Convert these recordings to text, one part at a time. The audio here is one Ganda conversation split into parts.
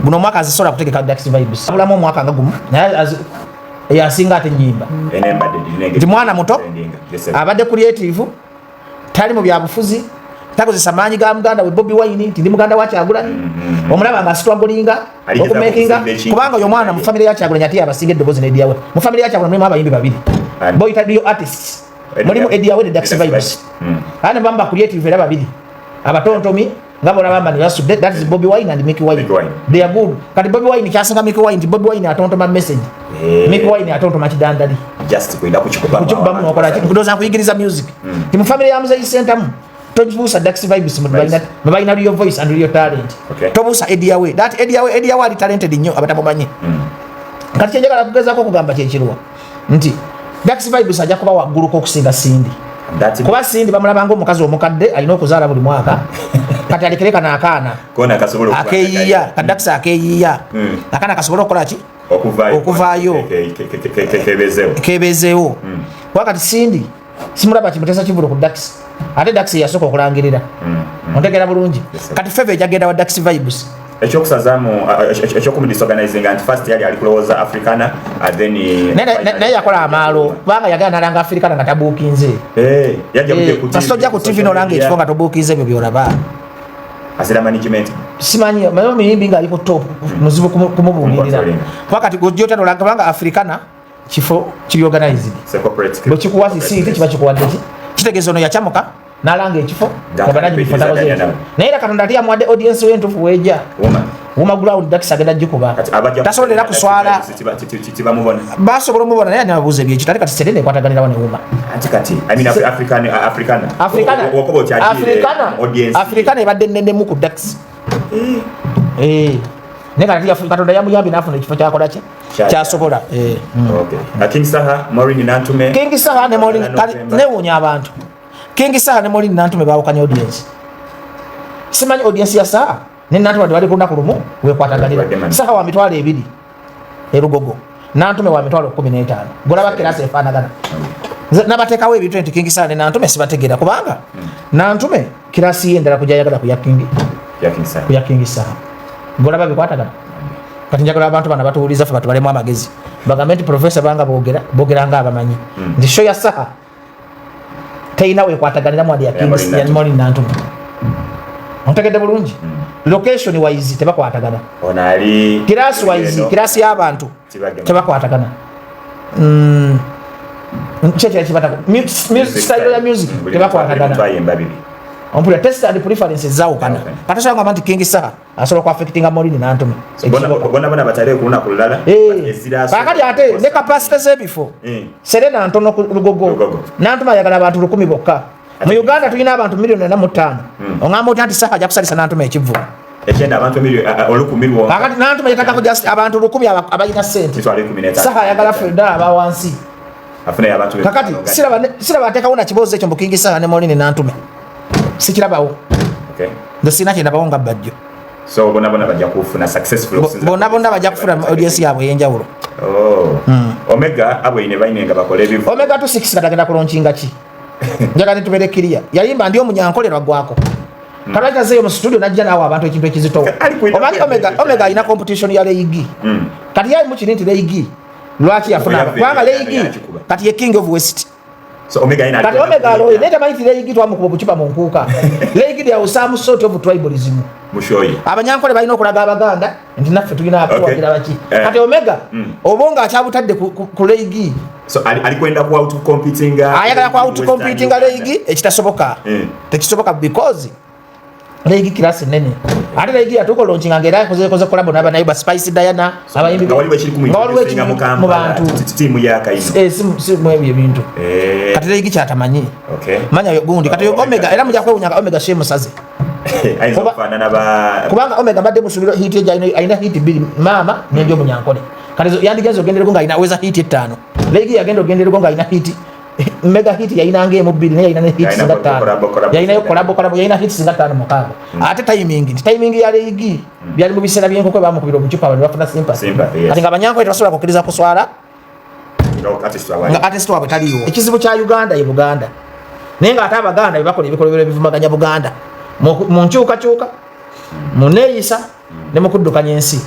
guno mwaka azisola kutegeka Dax Vibes abulamu omwaka nga gumu naye yasinga ate nyimba nti mwana muto abadde creative tali mu byabufuzi takozesa maanyi ga Muganda we Bobi Wine nti ndi Muganda wa Kyagulanyi omulaba nga strugglinga okumakinga kubanga oyo mwana mu family ya Kyagulanyi ate abasinga eddobozi ne Ediawe mu family ya Kyagulanyi mulimu abayimbi babiri boy tadio artists mulimu Ediawe ne Dax Vibes ane bamba creative era babiri abatontomi ngabona bamba ni yasudde that is Bobi Wine and Mickey Wine they are good kati Bobi Wine kyasinga Mickey Wine nti Bobi Wine atontoma message Mickey Wine atontoma kidandali just kwenda kuchikuba mu okola kiti kudoza kuyigiriza music ti mu family ya Muzeyi Center mu tobusa Dax Vibes mu baina your voice and your talent tobusa Ediawe that Ediawe ali talented nnyo abatamumanyi kati kyenjagala kugezako kugamba kyekirwa nti Dax Vibes ajja kuba waggulu ko okusinga Cindy kuba Cindy bamulabanga omukazi omukadde alina okuzaala buli mwaka kati alikereka n'akaana akeeyiya Dax akeeyiya akaana kasobola okukola ki okuvaayo kebezeewo wakati Cindy simulaba kimutesa kivulu ku Dax ate Dax yasooka okulangirira ontegera bulungi kati feve jagenda wa Dax Vibes ekyokumu disorganizing and first yali alikulowooza Africana then naye yakola amaalo kubanga yagala nalanga Africana nga tabuukinze kasojja ku TV nolanga ekifo nga tobuukinze ebyo byolaba asira management simanyi mayo miyimbi nga aliko top muzibu kumubungirira wakati gojjota nolanga kubanga Africana kifo kiri organized bwe kikuwasi si kiba kikuwadde ki kitegeeza ono yakyamuka nalanga ekifo abanaji bifonda baze naye era Katonda ati amwadde audience wentufu weja wuma ground Dax agenda jikuba tasolera kuswala basobola mubona naye nabuze bye kitali kati serene kwataganira wane wuma kati I mean Africana ebadde nene mu ku Dax nega ati Katonda yamuyambi nafuna ekifo kyakola ki kyasobola King Saha Maureen Nantume King Saha ne Maureen newunya abantu King Saha ne Maureen Nantume bawukanya audience simanyi audience ya Saha ne Nantume bali kuna kulumu wekwataganira Saha wa mitwalo 2 erugogo Nantume wa mitwalo 15 golaba kirase efanagana nabatekawo ebintu nti King Saha ne Nantume sibategera kubanga Nantume kirasi yendera kujayagala ku ya King Saha golaba bikwatagana kati njagala abantu bana batuuliza fe batubalemu amagezi bagamenti professor banga bogera nga abamanyi ndi show ya Saha tayina wekwataganira mwadi ya King Saha ne Maureen Nantume ontegedde bulungi location wise tebakwatagana onali class wise class y'abantu tebakwatagana cheche chibata style ya music tebakwatagana ompula test and preferences zao kana katasha ngamba nti King Saha asobola ku affectinga Maureen Nantume bona batale kuna kulala bakati ate ne capacity ze before serena ntono lugogo Nantume ayagala abantu 10 bokka mu Uganda tulina abantu milioni 45 ongamba oti Saha ajja kusalisa Nantume ekivu ekenda abantu milioni olukumirwa bakati Nantume yataka ku just abantu 10 abayina sente Saha ayagala Freda abawansi afune abantu kakati sira bateka una kibozo ekyo mu King Saha ne Maureen Nantume sikirabawo ndo sina kyenda bawonga Bajjo so bona bajja kufuna successful bona bajja kufuna audience yabwe yenjawulo Omega abwe bayinenga bakole ebivu Omega 26 katagenda kulonkinga ki njagala nituberekiria yalimba ndi omunyankolerwa gwako kalaita zeyo mu studio najja nawo abantu ekintu ekizitowa Omega alina competition ya league kati yayi mu kirinti league lwaki yafuna kubanga league kati ye King of West so Omega ina kati Omega loye neta maiti league twamu ku buchupa mu nkuka league ya usamu sort of tribalism mushoyi abanyankole balina okulaga Abaganda nti naffe tulina akuwagira baki kati Omega obonga akyabutadde ku league so alikwenda ku out competing ayagala ku out competing league ekitasoboka tekisoboka because league class nene ate league yatuko launching angera koze collab na bana Spice Diana abayimbi ngawali mu bantu timu ya kaino simu ebyo bintu kati league kyatamanyi manya yo gundi kati Omega era mujja kwewunyanga Omega shemu saze kubanga Omega badde musubiro hit eja aina hit 2 mama nenjo munyankole kati yandigenzo gendere gonga ina weza hit 5 league yagendo gendere gonga ina hit mega hit yaina nge mu 2 ne yaina hit singa 5 yaina yo collab yaina hit singa 5 mukago ate timing ya league byali mu bisera byenkoko bamu kubiro muchupa abantu bafuna sympathy ati ngabanyanko etasobola kokiriza kuswala nga artist wabwe taliyo ekizibu kya Uganda ye Buganda nenga ate Abaganda bakola ebikolobero bivumaganya Buganda mu nkyuka mu neeyisa ne mukuddukanya ensi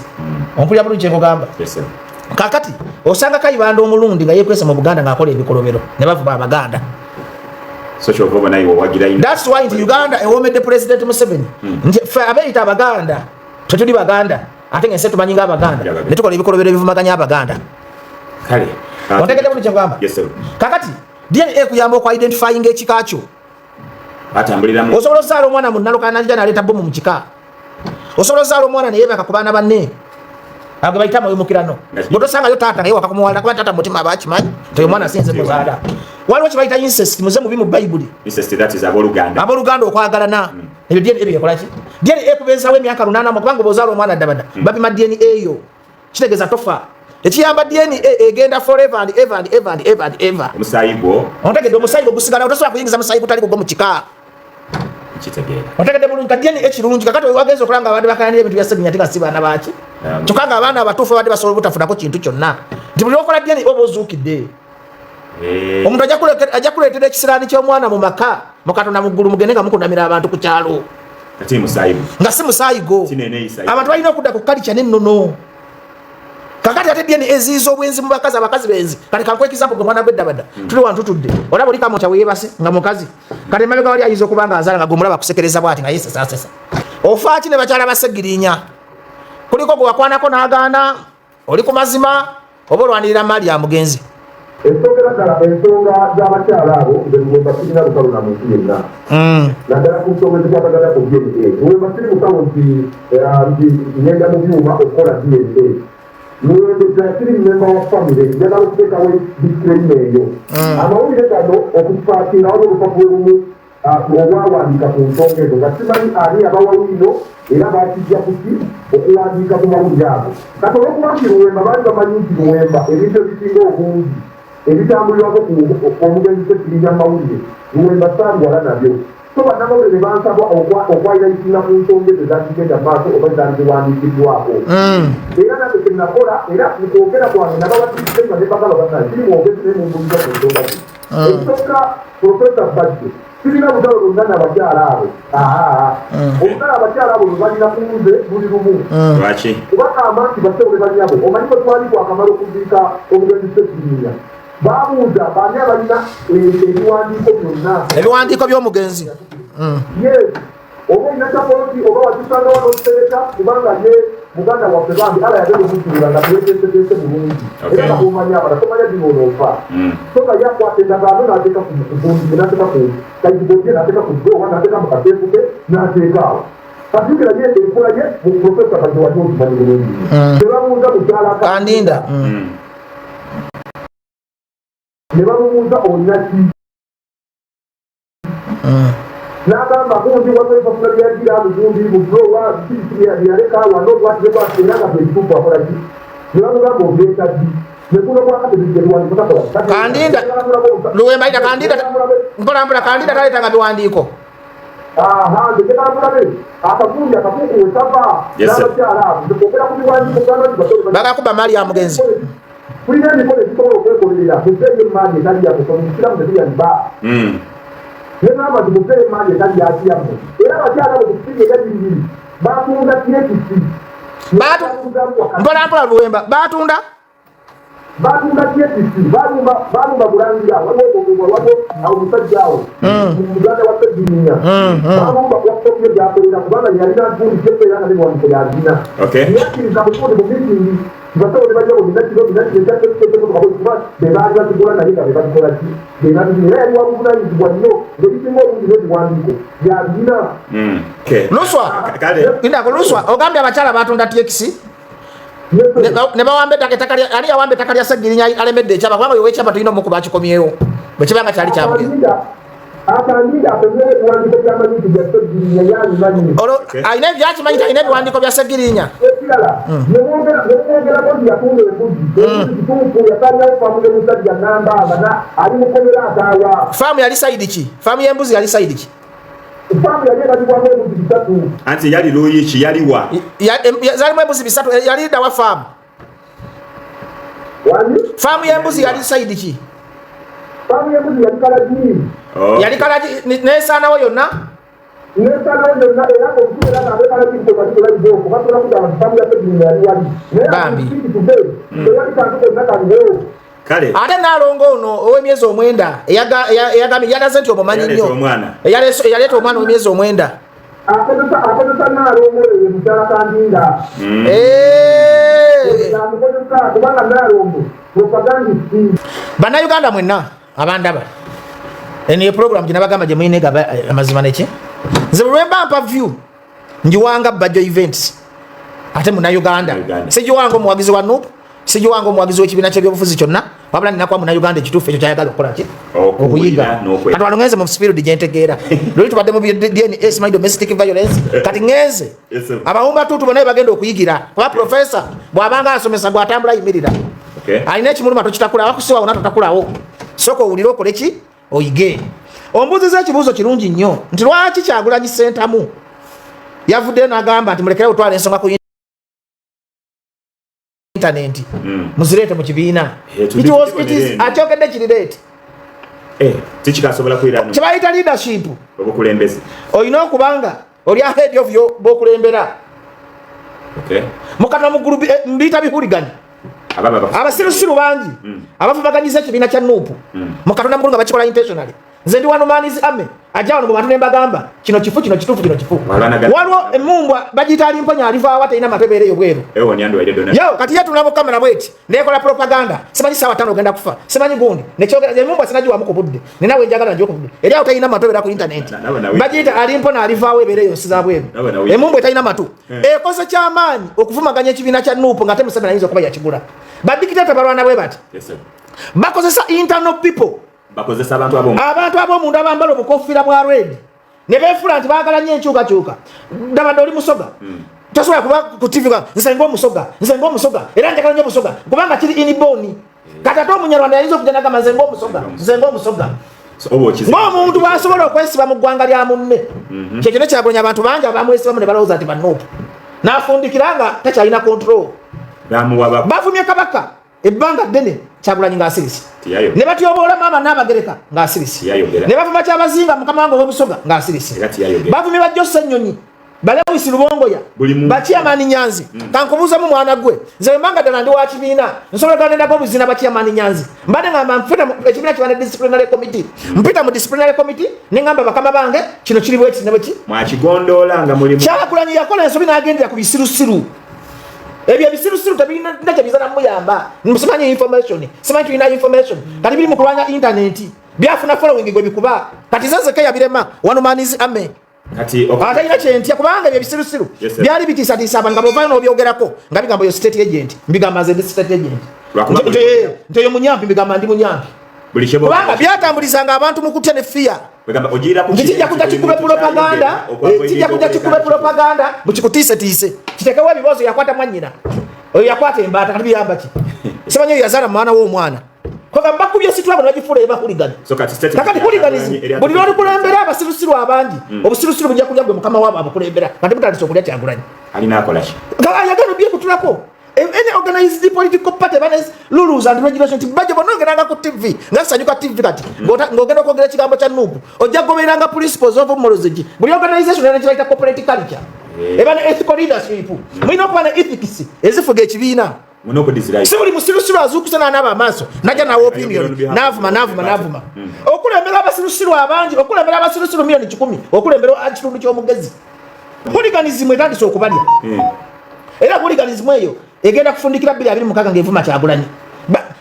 ompulira bulungi kyekugamba kakati osanga Kayibanda omulundi nga yekwese mu Buganda ng'akola ebikolobero ne bavuba Abaganda. That's why in Uganda ewomedde President Museveni nti ffe abeeyita Abaganda tetuli Baganda ate ng'ensi tumanyi ng'Abaganda ne tukola ebikolobero ebivumaganya Abaganda. Ontegedde bulungi kyekugamba kakati DNA kuyamba okw-identifying ekika kyo. Osobola ozaala omwana mu nnaloka najja n'aleeta bomu mu kika. Osobola ozaala omwana naye baka ku baana banne age bayita mawemukirano bw'otosangayo taata naye waka kumuwalira kuba taata mutima abakimanyi nti oyo mwana asinze muzaala. Waliwo kye bayita incest muze mubi mu Bayibuli. Abooluganda okwagalana ebyo DNA byekola ki? DNA kubeezawo emyaka 8 kubanga bw'ozaala omwana ddabadda babima DNA eyo kitegeeza tofa. Ekiyamba DNA egenda forever and ever and ever and ever and ever. Omusaayibo ontegedde omusaayibo gusigala tosobola kuyingiza musaayi gutali kugwa mu kika. Ontegedde bulungi DNA ekirungi kakati wageza okulanga abadde bakayanira ebintu bya Sseginya tigasi baana baaki kyokka abaana abatuufu badde basobola obutafunako kintu kyonna nti buli okola DNA oba ozuukidde. Omuntu ajja kuleetera ekisiraani ky'omwana mu maka mu Katonda mu ggulu mugende nga mukundamira abantu ku kyalo nga si musaayigo. Abantu balina okudda ku kalica n'ennono. Kakati ate DNA eziiza obwenzi mu bakazi abakazi benzi kale kankwekiza mpogo mwana gw'eddabadda tuli wantu tudde olaba oli kamutya weeyebase nga mukazi kale emabega wali ayinza okuba nga azaala nga gwe mulaba kusekereza bw'ati nga yesesasesa ofa ki ne bakyala basegirinya kuliko gwe wakwanako n'agaana oli ku mazima oba olwanirira maali ya mugenzi. Ensonga ddala ensonga z'abakyala abo nze sirina lukalu na muntu yenna naddala ku nsonga ezikwatagana ku DNA Luwemba siri mukalu nti ngenda mu byuma okukola DNA Luwemba siri memba wa famire njagala okuteekawo disclaimer eyo amawulire gano okutufaakira waba olupapula lumu olwawandiika ku nsonga ezo nga simanyi ani abawawulino era bakijja kuki okuwandiika ku mawulire ago kati olwokuba nti Luwemba baali bamanyi nti Luwemba ebintu ebisinga obungi ebitambulirwako omugenzi Sseginya mawulire Luwemba saalwala nabyo so bannamawulire ne bansaba okwayirayitinga ku nsonga ezo ezakigenda maaso oba ezaali ziwandiikiddwako era nange kyenakola era mukwogera kwange nabawatiisenga ne bagala bannaa kiri mwogezi naye mumbuliza ku nsonga zi ekisooka Profesa Bajjo sirina butalo lwonna n'abakyala abo obutala abakyala abo lwebalina ku nze buli lumu kubagamba nti basebo be banyabo omanyi bwe twaliko akamala okuziika omugenzi Sseginya babuuza baani abalina ebiwandiiko byonna ebiwandiiko by'omugenzi yes oba olina sapoti oba watusanga wanosereka kubanga ye muganda waffe bambi ala yagenda okuzibula nga tuweteeseteese bulungi era nga bwomanya abala tomanya dinoonofa so nga yakwata endagaano n'ateeka ku bungi n'ateeka ku kayibobye n'ateeka ku doowa n'ateeka mu kaseefuke n'ateeka awo katukira ye enkola ye mu Profesa Bajjo wali okimanyi bulungi tebabuuza mukyala Kandinda ne bamubuuza olina ki n'agamba gundi wakwefafuna byagira bugundi mudowa yaleka wano lwatirekwatera nga bwekituufu akola ki ne bamugamba ogeeta ddi nekuno kwakatebigebiwandiikotakola Kandinda Luwemba ayita Kandinda mpolampola Kandinda taleetanga biwandiiko nze tekamulabe akagundi akakukuwe sava n'abakyala abo nzekwogera ku biwandiiko bagakuba maali ya mugenzi tulina emikono egisobola okwekolerera muzeeyo emaani etali yakusoma musiramu tetuyaliba negamba nti muzeeyo emaani etali yakiramu era abakyala abo kusiri eyabiribiri batunda kirekisi mpolampola Luwemba batunda kirekisi balumba bulangira waliwo omusajja awo muganda wa Sseginya balumba wakomye byakolera kubanga yalina ntundi kyepeera nga newandiiko yalina yakkiriza bufundi mu mitingi basobole bajja bonna kiro kuba bebaali bazigula naye nga bebazikola ki bebabirina era yali wabuvunanyizibwa nnyo ngebisinga obungi n'ebiwandiiko byalina Luswa ogambye abakyala batunda tekisi ne bawamba ettaka ani yawamba ettaka lya Sseginya alemedde ekyapa kubanga yowekyapa tulina omukuba akikomyewo bwe kibanga kyali kyamugenzi alina ebyakimanyita alina ebiwandiiko bya Sseginya faamu yali sayidi ki faamu y'embuzi yali sayidi ki anti yali luyi ki yaliwa zalimu embuzi 3 yali ddawa faamu y'embuzi yali sayidi ki yali kalagi yali kalagi nesaanawo yonna nesa nojo na era ko kira na beka lati ko bati la jo ko bati la ko da family ya ni ya wali Bambi to wali ka ko na ka leo kale ate nalongo ono ow'emyezi omwenda yagaze nti omumanyi nnyo yaleeta omwana ow'emyezi omwenda akozesa nalongo eyo mutala kandinda kubanga nalongo propagandi bannayuganda mwenna abandaba eniyo program gyenabagamba gye muyinega amazima neki nze lwemba mpa view njiwanga Bajjo events ate munnayuganda sigiwanga omuwagizi wa nup sigiwanga omuwagizi w'ekibiina ky'ebyobufuzi kyonna wabula ninakuwa munnayuganda ekituufu ekyo kyayagala okukola ki okuyiga kati wano ngenze mu spirit gyentegeera lwali tubadde mu DNA simanyi domestic violence kati ngenze abawumba tutubo naye bagenda okuyigira kuba profesa bw'abanga asomesa gwatambula yimirira alina ekimuluma tokitakula wakusiwa wona totakulawo soka owulire okole ki oyige ombuziza ekibuuzo kirungi nnyo nti lwaki Kyagulanyi Ssentamu yavuddeyo n'agamba nti mulekere otwala ensonga ku internet muzireete mu kibiina akyogedde kirireete tikikasobola kwirano kyebayita leadership obukulembeze olina okubanga oli ahead of yo bokulembera mukatula mu gurupu mbiyita bihuligani abasirusiru bangi abavubaganyiza ekibiina kya nuupu mukatonda mukulu nga bakikola intentionally nze ndi wano maanizi ame ajja wano mu bantu ne mbagamba kino kifu kino kituufu kino kifu waliwo emumbwa bagiyita alimponya alivaawo talina matebeere eyo bweru yo kati ye tunabo kamera bweti nekola propaganda simanyi sawa 5 ogenda kufa simanyi gundi nekyogera emumbwa sinagiwamu ku budde ninawe njagala njo ku budde eri awo talina matebeera ku internet bagiyita alimpona alivaawo ebeere eyo nsiza bweru emumbwa etalina matu ekoze kyamaanyi okuvumaganya ekibiina kya nuupu nga ate Museveni ayinza okuba yakigula badikitata balwana bwe bati bakozesa internal people bakozesa abantu ab'omunda abambala obukofiira bwa red ne beefula nti baagala nnyo enkyukakyuka ndabadde oli musoga tosobola kuba ku TV nsenga omusoga era njagala nnyo omusoga kubanga kiri iniboni kati ate omunyarwanda yayinza okujja nagamba nsenga omusoga ng'omuntu bw'asobola okwesiba mu ggwanga lya munne kyekyo ne Kyagulanyi abantu bangi abamwesibamu ne balowooza nti bannuupu n'afundikira nga takyalina control bavumye kabaka ebbanga ddene Kyagulanyi ng'asirisi ne batyoboola maama n'abagereka ng'asirisi ne bavuma Kyabazinga mukama wange ow'ebusoga ng'asirisi bavumye Bajjo Ssennyonyi Balewisi Lubongoya Bakyamaani Nyanzi kankubuuzamu mwana gwe nze mbanga ddala ndi wa kibiina nsobola kugendako obuzina Bakyamaani Nyanzi mbadde ngamba mpita mu ekibiina kiba ne disciplinary committee mpita mu disciplinary committee ne ngamba bakama bange kino kiri bweti ne bweki mwakigondoola nga mulimu Kyagulanyi yakola ensobi n'agendera ku bisirusiru ebyo ebisirusiru tebirina kyebizana muyamba simanyi information simanyi tulina information kati biri mu kulwanya internet byafuna following gwe bikuba kati zezeke yabirema wano manizi ame kati atalina kyentya kubanga ebyo ebisirusiru byali bitiisatiisa abantu nga bovaayo n'obyogerako nga bigamba yo state agent mbigamba nze ndi state agent nti oyo munyampi mbigamba ndi munyampi kubanga byatambulizanga abantu mu kutya ne fiya kijja kujja kikube propaganda mukikutiisetiise kitekewo ebibuuzo yakwata mwannyina oyo yakwata embaata kati biyamba ki simanyi oyo yazaala mwana w'omwana koga bakubye situabo nagifuula ebahuligani kakati huliganism buli lwolikulembera abasirusiru abangi obusirusiru bujja kulya gwe mukama waabo abukulembera kati butandise okulya Kyagulanyi ayagala bye kutulako any organized political party banes rules and regulations Bajjo bonongeranga ku TV ngasanyuka TV kati ngogenda kwogera ekigambo kya nuupu ojja goberanga principles of morality buli organization ene kiraita corporate culture ebana ethical leadership mwina okuba ne ethics ezifuga ekibiina si buli musirusiru azukuse n'anaaba amaaso najja nawe opinion n'avuma okulembera abasirusiru abangi okulembera abasirusiru milioni 10 okulembera ekitundu ky'omugezi hooliganism etandise okubalya era hooliganism eyo egenda kufundikira 2026 ng'evuma Kyagulanyi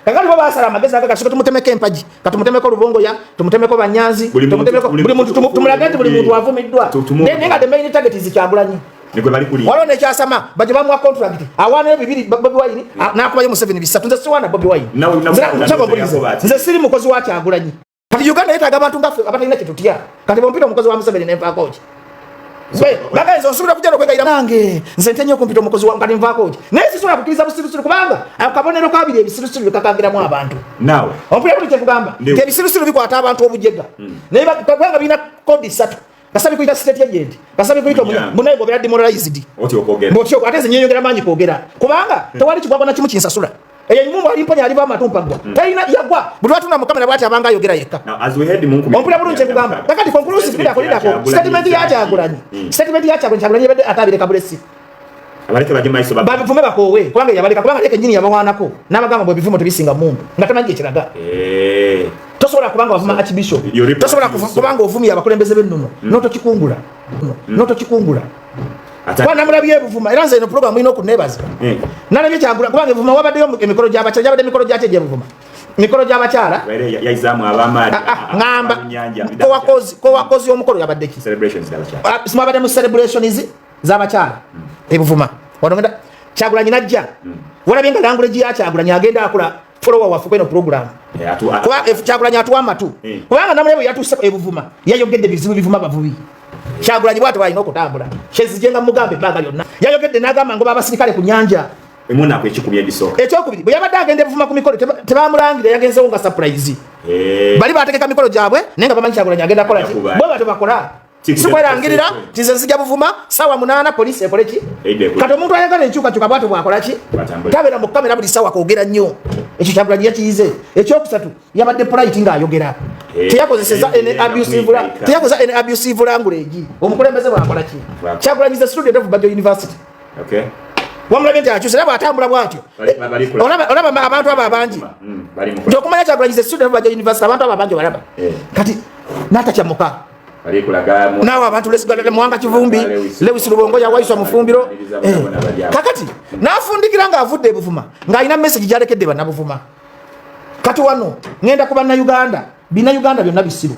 kakati bo baasala amagezi aga kasooka tumutemeko empagi katumutemeko Lubongoya tumutemeko Banyanzi tumutemeko buli muntu tumulage nti buli muntu avumiddwa naye nga the main target is Kyagulanyi waliwo nekyasama Bajjo bamuwa contract awaanayo 2 Bobi Wine n'akubayo Museveni 3 nze siwaana Bobi Wine nze siri mukozi wa Kyagulanyi kati Uganda yeetaaga abantu ngaffe abatalina kyetutya kati bompita omukozi wa Museveni nenvaako ki bagainza osobola kujja nokwegayira nange nze ntenya okumpita omukozi wange kati nvaako ki naye sisobola kukkiriza busirusiru kubanga akabonero kabiri ebisirusiru bikakangiramu abantu ompulira buli kyekugamba nti ebisirusiru bikwata abantu obujega naye kubanga birina kodi 3 kasabi kuyita state agent kasabi kuyita munaye gobera demoralized botyo ate nze nyeyongera manyi kwogera kubanga tewali kigwagwa na kimu kinsasula eyo nyumba alimponya aliva amatumpa gwa talina yagwa buli watu na mukamera bwati abanga yogera yekka now as we head mungu ompula bulunje kugamba kakati conclusive bila kolidako statement ya Kyagulanyi statement ya Kyagulanyi yabadde atabire kabulesi abaleke baje maiso babivume bakowe kubanga yabaleka kubanga leke nyini yabawanako n'abagamba bwe bivumo tebisinga mungu nga tamanyi ekiraga tosobola kubanga wavuma archbishop tosobola kubanga ovumya abakulembeze b'ennono n'otokikungula n'otokikungula Kwana mulabiye buvuma era nze eno program ino kunebaza nalabye Kyagulanyi kubanga buvuma wabaddeyo emikolo gy'abakyala gyabadde emikolo gyakye gye buvuma mikolo gy'abakyala yaizamu abamaadi ngamba kowakozi omukolo yabadde ki celebrations z'abakyala simwabadde mu celebrations z'abakyala ebuvuma wanongenda Kyagulanyi najja walabye nga language ya Kyagulanyi agenda akula follower wafu kweno program kuba Kyagulanyi atuwa amatu kubanga namulebe yatuuse ebuvuma yayogedde bizibu bivuma bavubi Kyagulanyi bwatu bayina okutambula kyezijenga mugambe ebbanga lyonna yayogedde n'agamba ngoba abasirikale ku nyanja emunako ekikubye bisooka ekyokubiri bwe yabadde agenda ebuvuma ku mikolo tebamulangira yagenzewo nga surprise bali bategeka mikolo gyabwe naye nga bamanyi Kyagulanyi agenda kola ki bwe bato bakola sikwerangirira tize zijja buvuma sawa 8 police ekole ki kati omuntu ayagala enkyukakyuka bwatu bwakola ki tabeera mu kamera buli sawa kwogera nnyo ekyo Kyagulanyi yakiyize ekyokusatu yabadde polite ng'ayogera teyakozeseza abusive language omukulembeze bwakola ki Kyagulanyi is a student of Bajjo University wamulabye nti akyuse era bw'atambula bw'atyo olaba abantu abo abangi nti okumanya Kyagulanyi is a student of Bajjo University abantu abo abangi balaba kati n'atakyamuka nawe abantu muwanga kivumbi Lewis Lubongo yawaiswa mufumbiro kakati n'afundikira ng'avudde ebuvuma ng'alina message gyalekedde bannabuvuma kati wano ngenda ku bannayuganda binayuganda byonna bisiru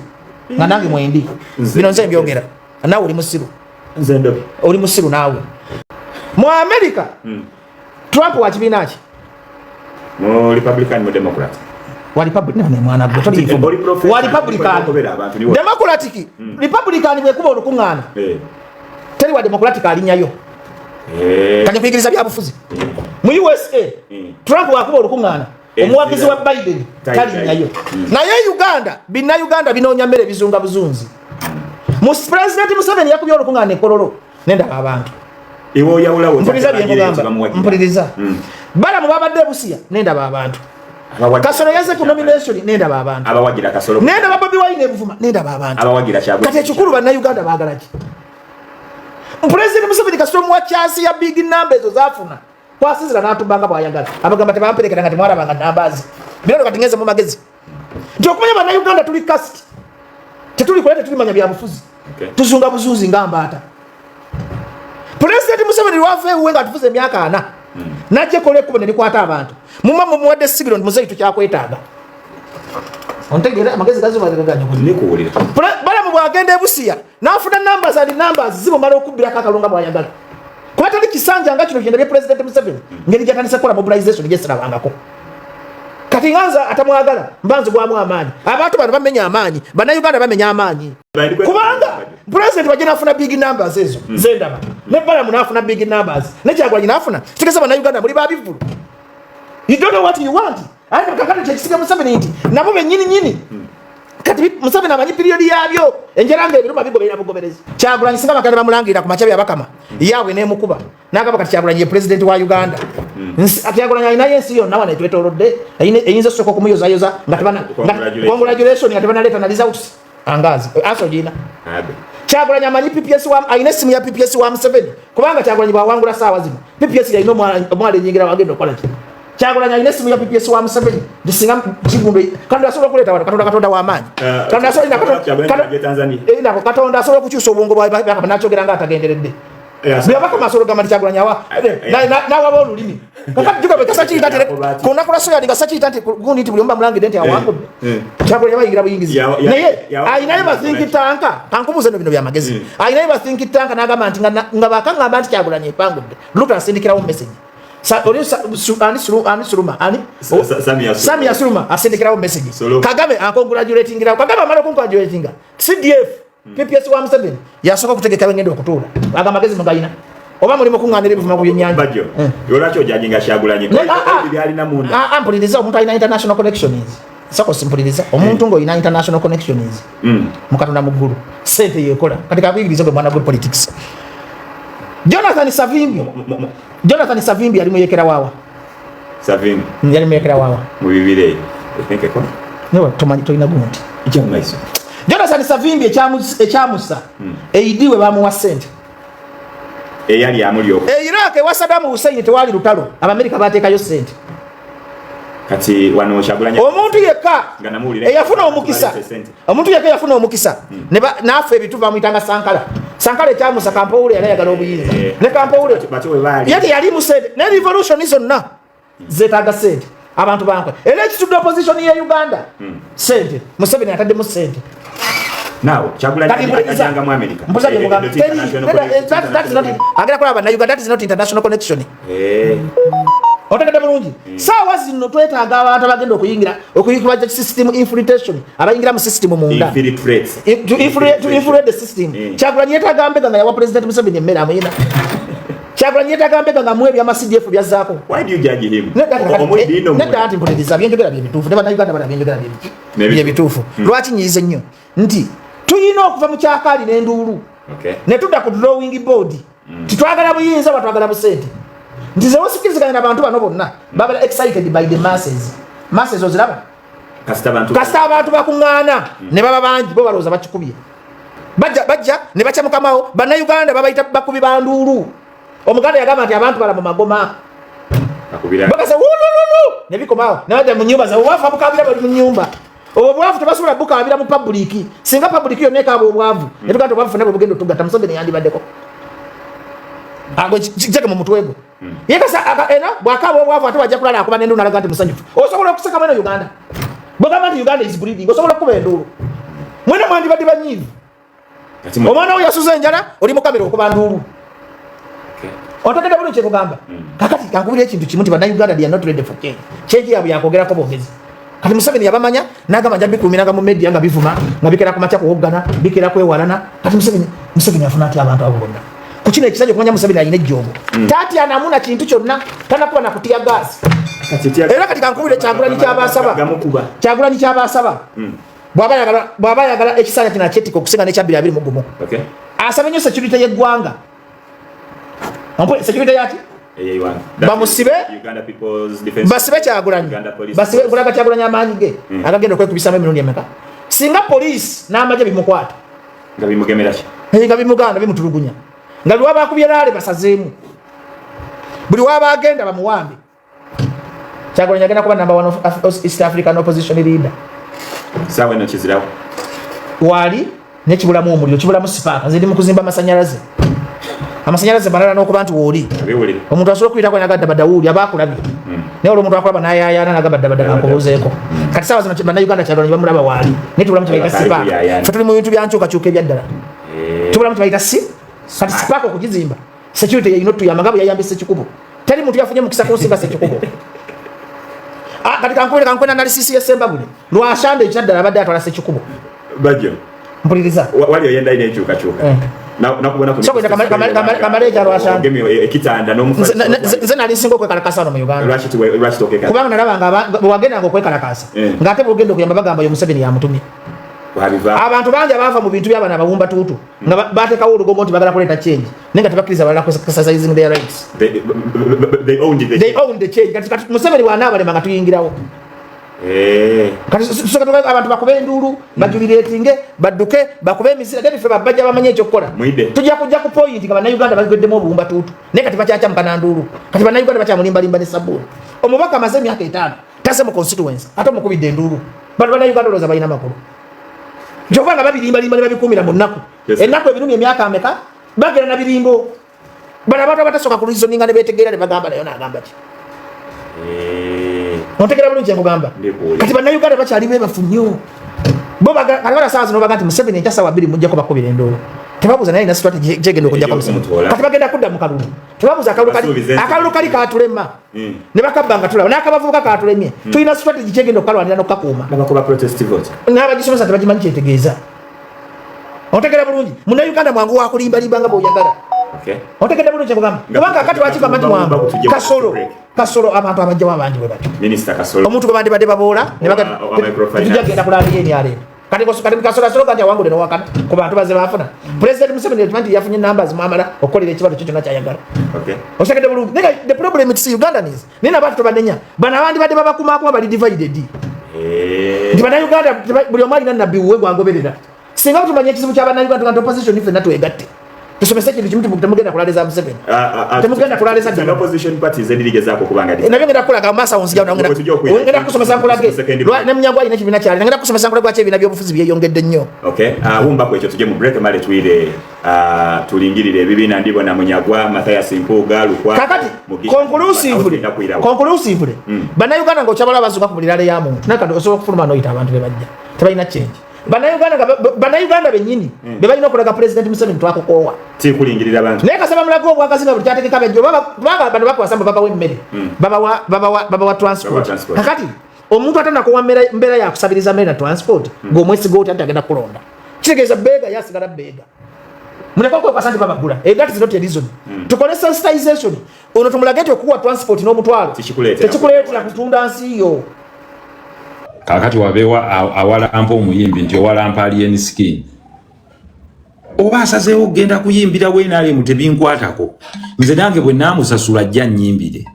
nga nange mwendi bino nze mbyogera naawe oli musiru oli musiru naawe mu America Trump wa kibiina ki mu Republican mu Democrat wa Republican ne mwana gwe toli wa Republican Democratic Republican bwe kuba olukuŋŋaana teri wa Democratic alinyayo kanye kuyigiriza byabufuzi mu USA Trump wa kuba olukuŋŋaana omuwagizi wa Biden talinyayo naye Uganda binayuganda binoonya mmere bizunga buzunzi mu President Museveni yakubye olukuŋŋaana ekololo nendaba abantu iwo yawulawo mpuliriza bala mu babadde busiya nendaba abantu Kasolo yaze ku nomination nendaba abantu abawagira Kasolo nendaba Bobi Wine ebuvuma nendaba abantu abawagira Kyagulanyi kati ekikulu bannayuganda baagala ki President Museveni kasolo mu chance ya big numbers zafuna kwasizira n'atubanga bwayagala abagamba tebamperekera nga temwarabanga nambazi bino kati ngeze mu magezi nti okumanya bannayuganda tuli cast tetuli kulete tulimanya byabufuzi tuzunga buzuzi ngambata President Museveni lwaveewe nga tufuze emyaka 4 najje kola ekkubo ne likwata abantu mumma mumuwadde sigiro nti muzeeyi tukyakwetaaga ontegeera amagezi gazibaaganya nikuwulira balamu bwagenda ebusiya n'afuna numbers zimumala okubbirako akalunga bwayagala kuba tali kisanja nga kino kyenda bya President Museveni ngeri gyatandise kukola mobilization gyesirabangako kati nganza atamwagala mbanzi gwamu amaanyi abantu bano bamenya amaanyi bannayuganda bamenya amaanyi kubanga President wajja afuna big numbers ezo zendaba ne balamu n'afuna big numbers ne Kyagulanyi n'afuna kitegeeza bannayuganda muli babivulu you don't know what you want ate kakati kyekisiga Museveni nti nabo bennyini kati Museveni amanyi period yabyo enjera ng'ebiruma bigoberera bugoberezi Kyagulanyi singa bakanda bamulangirira ku macabi abakama yaabwe n'emukuba n'agamba kati Kyagulanyi ye President wa Uganda Kyagulanyi alinayo ensi yonna wano etwetoolodde eyinza osooka okumuyozayoza nga congratulation nga tebanaleeta na results angazi aso gina Kyagulanyi amanyi PPS alina essimu ya PPS wa Museveni kubanga Kyagulanyi bwawangula saawa zino PPS yalina omwala enyingira wagenda okola ki Kyagulanyi alina essimu ya PPS wa Museveni gisinga kigumbe katonda asobola okuleeta wano katonda w'amaanyi katonda asobola okukyusa obwongo bwabakama nakyogera nga atagenderedde byabakama asobola okugamba nti Kyagulanyi n'awaba olulimi kakati jugabe kasakiyita nti ku lunaku lwa soyali nga sakiyita nti gundi nti buli omu bamulangidde nti awangudde Kyagulanyi abayingira buyingizi naye alinayo bathinki tanka kankubuuza eno bino byamagezi alinayo bathinki tanka n'agamba nti nga bakaŋŋamba nti Kyagulanyi epangudde Luto asindikirawo message Samia Suluma asindikirawo message Kagame ankongratulatingira Kagame amala okunkongratulatinga CDF PPS wa Museveni yasooka okutegeka ngenda okutuula aga magezi mugayina oba mulimu kuŋŋaanira ebivuma ku byennyanja Bajjo lwaki ojajinga Kyagulanyi byalina munda mpuliriza omuntu alina international connections sako simpuliriza omuntu ng'olina international connections mu Katonda mu ggulu sente yeekola kati kakuyigiriza gwe mwana gwe politics Jonathan Savimbi ali muyekera waawa Savimbi yali mekera wawa mu bibire ekeko newa tomanyi toina gundi ijamaiso Jonathan Savimbi ekyamusa eidiwe bamuwa sente eyali amulyo Iraq wa Saddam Hussein tewali lutalo Abamerika bateekayo sente kati wano Kyagulanyi omuntu yekka eyafuna omukisa omuntu yekka yafuna omukisa nafe ebituva muyitanga Sankara ekyamusa Kampawule yali ayagala obuyinza ne Kampawule yali musente ne revolution zonna zeetaaga sente abantu bankwe era ekitudde opposition ya Uganda sente Museveni ataddemu sente now Kyagulanyi ajanga mu America agera kulaba na Uganda that is not international connection otegedde bulungi saawa zino twetaaga abantu abagenda okuyingira system infiltration abayingira mu system munda to infiltrate the system Kyagulanyi yetaaga mbega nga yawa president Museveni emmere amuyina Kyagulanyi yetaaga mbega nga mwebya ama CDF byazaako why do you judge him nedda anti mpuliriza byenjogera byebituufu ne bannayuganda bala byenjogera byebituufu lwaki nyiyize nnyo nti tuyina okuva mu kyakaali n'enduulu ne tudda ku drawing board titwagala buyinza batwagala busente nti ze wasikiriziganya n'abantu bano bonna babala excited by the masses oziraba kasita abantu bakuŋŋaana ne baba bangi bo balowooza bakikubye bajja ne bakya mukamawo bannayuganda babayita bakubi banduulu omuganda yagamba nti abantu bala mu magoma bakasa wulululu ne bikomawo ne bajja mu nnyumba zaabwe obwavu abukabira bali mu nnyumba obwavu tebasobola bukabira mu public singa public yonna ekaaba obwavu ne tuganda obwavu fena bwe bugenda otugatta Museveni yandibaddeko ago jage mu mutwe gwo yekasa bwakaaba obwavu ate wajja kulala akuba n'enduulu nalaga nti musanyufu osobola okuseka mwene Uganda bwegamba nti Uganda is breeding osobola okuba enduulu mwene mwandibadde banyiivu omwana oyo yasuza enjala oli mu kamera okuba nduulu otegedde bulungi kyekugamba kakati kankubira ekintu kimu nti bannayuganda they are not ready for change change yaabwe yakwogerako bwogezi kati Museveni yabamanya n'agamba nja bikuumiranga mu media nga bivuma nga bikera ku makya kuwoggana bikera kwewalana kati Museveni afuna atya abantu abo bonna ku kino ekisajja okumanya Museveni alina ejjoogo tatya namuna kintu kyonna tanakuba nakutya gaasi era kati kankubire Kyagulanyi kyabasaba bw'aba ayagala ekisanja kino akyetika okusinga n'ekya 2021 asaba nnyo security y'eggwanga security yati bamusibe basibe Kyagulanyi basibe kulaga Kyagulanyi amaanyi ge agagenda okwekubisamu emirundi emeka singa police n'amagye bimukwata nga bimugemera ki nga bimuganda bimutulugunya nga buli wabakubye laale basazeemu buli wabagenda bamuwambe Kyagulanyi agenda kuba number 1 of East African opposition leader sawa eno kizirawo wali nekibulamu omuliro kibulamu sipaaka ziri mu kuzimba amasanyalaze balala n'okuba nti wooli omuntu asobola okuyitako nagadda badawuli abakulabye naye olwo omuntu akulaba nayayaana nagamba ddabadda kankubuuzeeko kati sawa zino bannayuganda Kyagulanyi bamulaba waali naye tubulamu kyebayita sipaaka fe tuli mu bintu byankyukakyuka ebyaddala tubulamu kyebayita kati sipaaka okugizimba security yayinotuyamba nga bwe yayambisa ekikubo teri muntu yafunye mukisa kunsinga sekikubo kati kankwena nalisisi yesembabule lwashanda ekyaddala abadde atwala sekikubo Bajjo mpuliriza wali oyenda ine ekyukakyuka nakubona kamaleja lwashanda ekitanda nze nali nsinga okwekalakasa wano mu Uganda kubanga nalabanga bwewagendanga okwekalakasa ng'ate bwogenda okuyamba bagamba yo Museveni yamutumye abantu bangi abaava mu bintu by'abana abawumba tuutu nga bateekawo olugogo nti bagala kuleeta change naye nga tebakkiriza balala exercising their rights they own the change kati Museveni wanaabalema nga tuyingirawo kati tusoka abantu bakube enduulu bajuliretinge badduke bakube emisira gati ffe bajja bamanye ekyokukola tujja kujja ku point nga bannayuganda bageddemu obuwumba tuutu naye kati bakyakyamuka na nduulu kati bannayuganda bakyamulimbalimba ne sabbuuni omubaka amaze emyaka 5 tase mu constituency ate omukubidde enduulu bannayuganda olowooza balina makulu Jova nga babirimbalimba ne babikumira mu nnaku ennaku ebirumi emyaka ameka bagera na birimbo bana abantu abatasoka ku reasoninga ne betegeera ne bagamba nayo n'agamba ki ontegera bulungi nkugamba kati bannayuganda bakyali bebafu nnyo bo kati saa zino baga nti Museveni enkya ssaawa 2 mujjako bakubira endoolo tebabuuza naye ina strategy gyegenda okujjako Museveni kati bagenda kudda mu kalulu tebabuuza akalulu kali katulema ne bakabbanga tulaba n'akabavubuka katulemye tulina strategy gyegenda okukalwanira n'okukakuuma n'abagisomesa tebagimanyi kyetegeeza ontegera bulungi munnayuganda mwangu wakulimbalimba nga bw'oyagala ontegedde bulungi nkugamba kubanga akati wakigamba nti mwangu kasolo abantu abajjawo abangi bwe batyo omuntu gwe bandibadde baboola ne tujja genda kulambira enyaleero kati kasola kati awangule no wakati ku bantu baze bafuna president Museveni manti yafunye numbers mwamala okolera ekibalo kyo kyonna kyayagala okay osakede bulungi nega the problem is Ugandans nina abantu tobadenya bana abandi badde babakumaako bali divided ndi bana Uganda buli omwali na nabbi uwe gwangoberera singa tumanye ekizibu ky'abana Uganda opposition ife natwe egatte tusomesa kintu kimu temugenda kulaleza Museveni temugenda kulaleza the opposition parties endigezaako kubanga ndi nabengenda kulaga masa onzija ngenda kusomesa nkulage ne munyagwa ina kibina kyali ngenda kusomesa nkulage kwa kyebina byobufuzi byeyongedde nnyo okay humba ko ekyo tuje mu break male tuire tulingirire ebibina ndibo na munyagwa Mathias Mpuga Lukwa kakati conclusively bana Uganda ngo chabala bazuka ku bulirale ya muntu nakado osobola kufuluma no ita abantu bebajja tebalina change bana Uganda benyini bebalina okulaga president Museveni twakokowa ti kulingirira abantu naye kasaba mulago obwakazinga buli kyategeka bejjo baba bano bakwasamba baba w'emmere baba wa transport kakati omuntu atanako mbeera yakusabiriza mmere na transport ng'omwesiga oti atagenda kulonda kitegeeza beega yasigala beega munekoko kwa santi babagula that is not a reason tukole sensitization ono tumulage nti okuwa transport n'omutwalo tekikuleetera kutunda nsi yo kakati wabewa awalampa omuyimbi nti owalampa alien skin oba asazeewo okugenda kuyimbira wenaalemu tebinkwatako nze nange bwe naamusasula ajja nnyimbire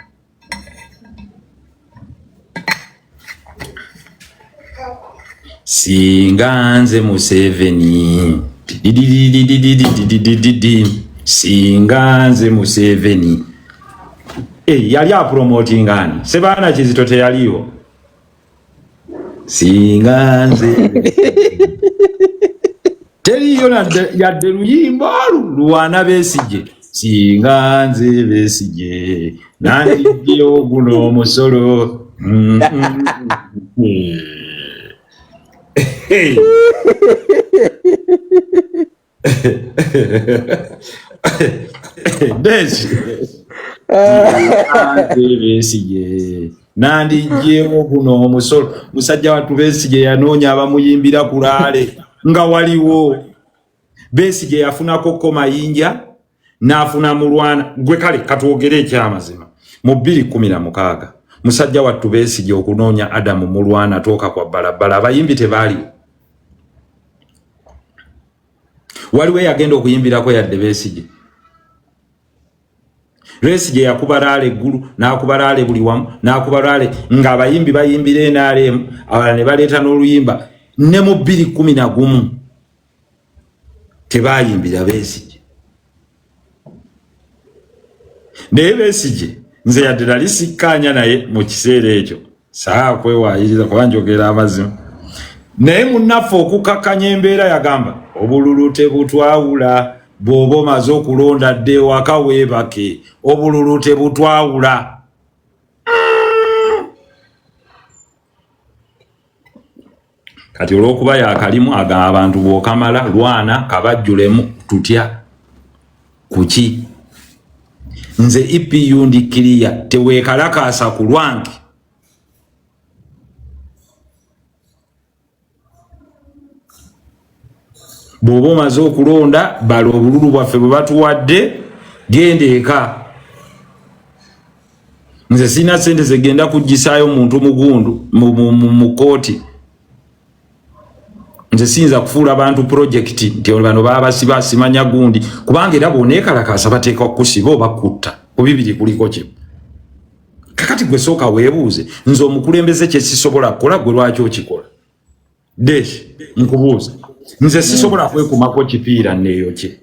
singa nze Museveni singa nze Museveni yali apromotingani sebaana Kizito teyaliwo singa nze teriyo yadde luyimba luwana Besigye singa nze Besigye nandiggyewo guno omusolo Besigye nandiggyewo guno omusolo musajja wattu Besigye yanoonya abamuyimbira kulaale nga waliwo Besigye yafunako ko mayinja n'afuna mulwana gwe kale katwogere ekyamazima mu 2016 musajja wattu Besigye okunoonya Adamu mulwana tooka kwa balabala abayimbi tebaaliwo waliwo yagenda okuyimbirako yadde Besigye Besigye yakubalaale eggulu n'akubalaale buli wamu n'akubalaale ng'abayimbi bayimbira NRM abalala ne baleeta n'oluyimba ne mu 2011 tebayimbira Besigye naye Besigye nze yadde nali sikkaanya naye mu kiseera ekyo saa kwewaayiriza kuba njogera amazima naye munnaffe okukakkanya embeera yagamba obululu tebutwawula bw'oba omaze okulonda dde ewaka weebake obululu tebutwawula kati olw'okuba yakalimu agamba abantu bw'okamala lwana kabajjulemu tutya kuki nze EPU ndikiriya teweekalakaasa ku lwange bw'oba omaze okulonda bala obululu bwaffe bwe batuwadde genda eka nze sirina ssente zegenda kuggisaayo muntu mugundu mu kooti nze siyinza kufuula abantu projekiti nti bano baba basiba simanya gundi kubanga era booneekalakaasa bateeka okusiba oba kutta ku bibiri kuliko kimu kakati gwe sooka weebuuze nze omukulembeze kye sisobola kukola gwe lwaki okikola deshi nkubuuza nze sisobola kwekumako kipiira neeyo kye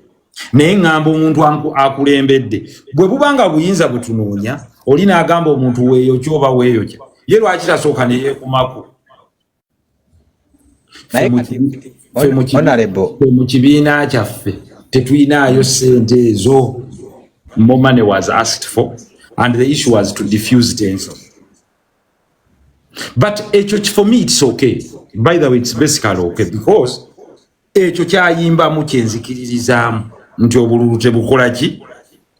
naye ŋŋamba omuntu akulembedde bwe bubanga buyinza butunoonya oli n'agamba omuntu weeyo kyoba weeyo kye ye lwaki tasooka ne yeekumako mu kibiina kyaffe tetuyinaayo ssente ezo. More money was asked for and the issue was to diffuse tension. But for me it's okay. By the way, it's basically okay because ekyo kyayimba mu kyenzikiririzaamu nti obululu tebukola ki